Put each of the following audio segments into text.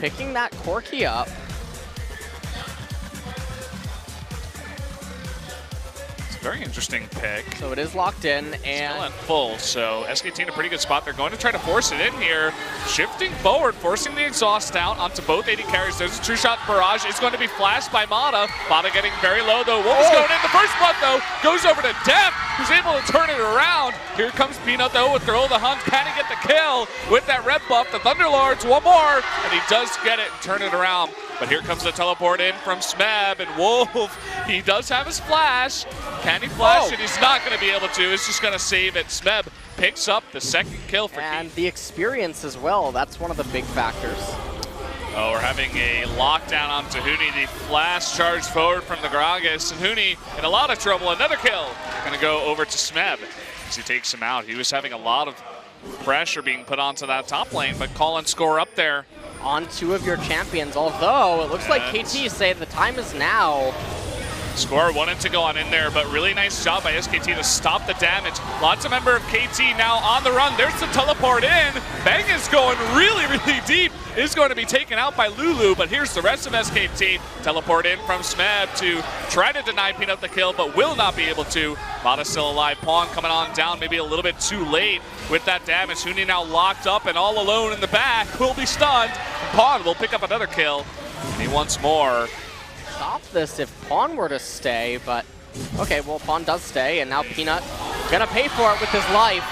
picking that Corki up. Very interesting pick. So it is locked in, and still at full, so SKT in a pretty good spot. They're going to try to force it in here. Shifting forward, forcing the exhaust out onto both AD carries. There's a true shot barrage. It's going to be flashed by Mata. Mata getting very low, though. Wolf is going in. The first blood, though, goes over to Def, who's able to turn it around. Here comes Peanut, though, with Throw the Hunt. Can he get the kill with that red buff? The Thunderlords, one more, and he does get it and turn it around. But here comes the teleport in from Smeb, and Wolf, he does have his flash. Can he flash it? He's not going to be able to. He's just going to save it. Smeb picks up the second kill for And Keith. the experience as well. That's one of the big factors. Oh, we're having a lockdown onto Huni. The flash charge forward from the Gragas, and Huni in a lot of trouble. Another kill. Going to go over to Smeb as he takes him out. He was having a lot of pressure being put onto that top lane, but call and score up there. On two of your champions, although it looks like KT say the time is now. Score wanted to go on in there, but really nice job by SKT to stop the damage. Lots of member of KT now on the run. There's the teleport in. Bang is going really, really deep. Is going to be taken out by Lulu, but here's the rest of SKT. Teleport in from Smeb to try to deny Peanut the kill, but will not be able to. Mata still alive. Pawn coming on down, maybe a little bit too late with that damage. Huni now locked up and all alone in the back. Will be stunned. Pawn will pick up another kill. And he wants more. Stop this if Pawn were to stay, but okay, well, Pawn does stay, and now Peanut gonna pay for it with his life.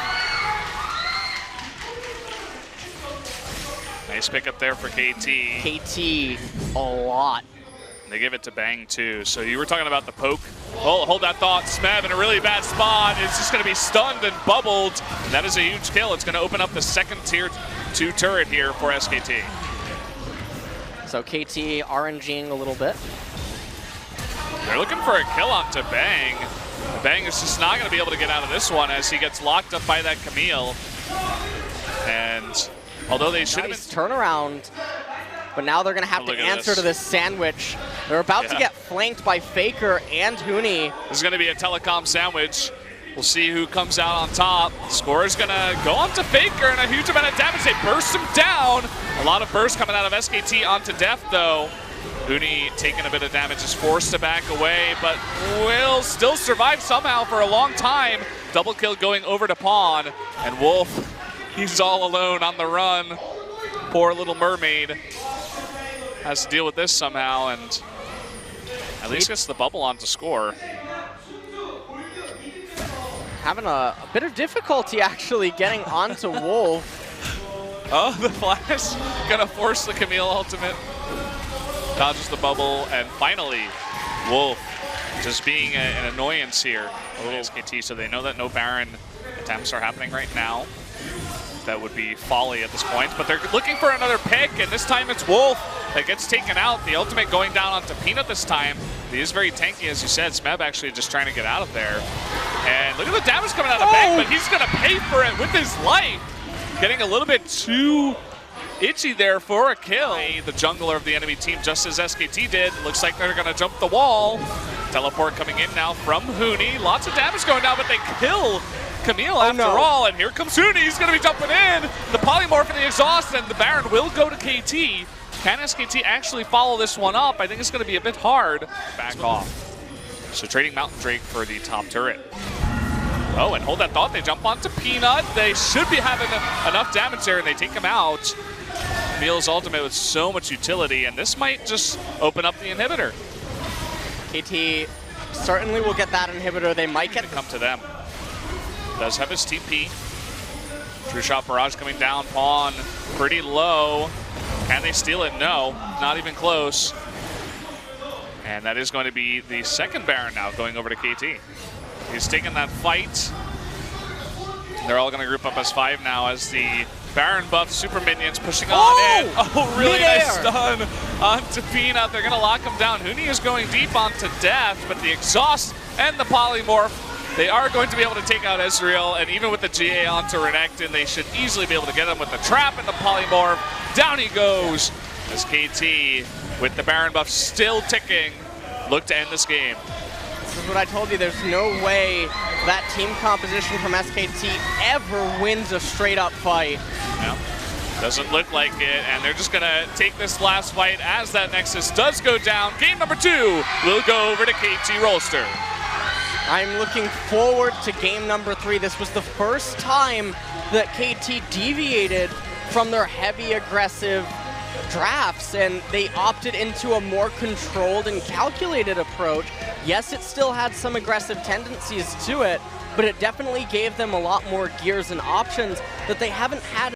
Nice pickup there for KT. KT, a lot. They give it to Bang too. So you were talking about the poke. Oh, hold that thought. Smeb in a really bad spot. It's just going to be stunned and bubbled. And that is a huge kill. It's going to open up the second tier 2 turret here for SKT. So KT RNGing a little bit. They're looking for a kill onto Bang. Bang is just not going to be able to get out of this one as he gets locked up by that Camille. And although they should have been turnaround, but now they're going to have to answer to this sandwich. They're about to get flanked by Faker and Huni. This is going to be a Telecom sandwich. We'll see who comes out on top. Score is going to go on to Faker and a huge amount of damage. They burst him down. A lot of burst coming out of SKT onto Def, though. Huni taking a bit of damage, is forced to back away, but will still survive somehow for a long time. Double kill going over to Pawn. And Wolf, he's all alone on the run. Poor little mermaid has to deal with this somehow, and at least gets the bubble on to score. Having a bit of difficulty actually getting onto Wolf. Oh, the flash gonna force the Camille ultimate. Dodges the bubble, and finally, Wolf just being an annoyance here. A little SKT, so they know that no Baron attempts are happening right now. That would be folly at this point, but they're looking for another pick, and this time it's Wolf that gets taken out. The ultimate going down onto Peanut this time. He is very tanky, as you said. Smeb actually just trying to get out of there. And look at the damage coming out of Bang, but he's going to pay for it with his life. Getting a little bit too itchy there for a kill. The jungler of the enemy team, just as SKT did. Looks like they're going to jump the wall. Teleport coming in now from Huni. Lots of damage going down, but they kill Camille after all, and here comes Huni. He's going to be jumping in. The polymorph and the exhaust, and the Baron will go to KT. Can SKT actually follow this one up? I think it's going to be a bit hard. Back off. So trading Mountain Drake for the top turret. Oh, and hold that thought. They jump onto Peanut. They should be having enough damage there, and they take him out. Camille's ultimate with so much utility, and this might just open up the inhibitor. KT certainly will get that inhibitor. They might get come to them. Does have his TP. True shot barrage coming down. Pawn pretty low. Can they steal it? No, not even close. And that is going to be the second Baron now going over to KT. He's taking that fight. They're all going to group up as 5 now as the Baron buff super minions pushing on in. Oh, really nice stun onto Peanut. They're going to lock him down. Huni is going deep onto Death, but the exhaust and the polymorph, they are going to be able to take out Ezreal, and even with the GA onto Renekton, they should easily be able to get him with the trap and the polymorph. Down he goes as KT, with the Baron buff still ticking, look to end this game. This is what I told you. There's no way that team composition from SKT ever wins a straight-up fight. Yeah. Doesn't look like it, and they're just gonna take this last fight as that Nexus does go down. Game number 2 will go over to KT Rolster. I'm looking forward to game number 3. This was the first time that KT deviated from their heavy aggressive drafts, and they opted into a more controlled and calculated approach. Yes, it still had some aggressive tendencies to it, but it definitely gave them a lot more gears and options that they haven't had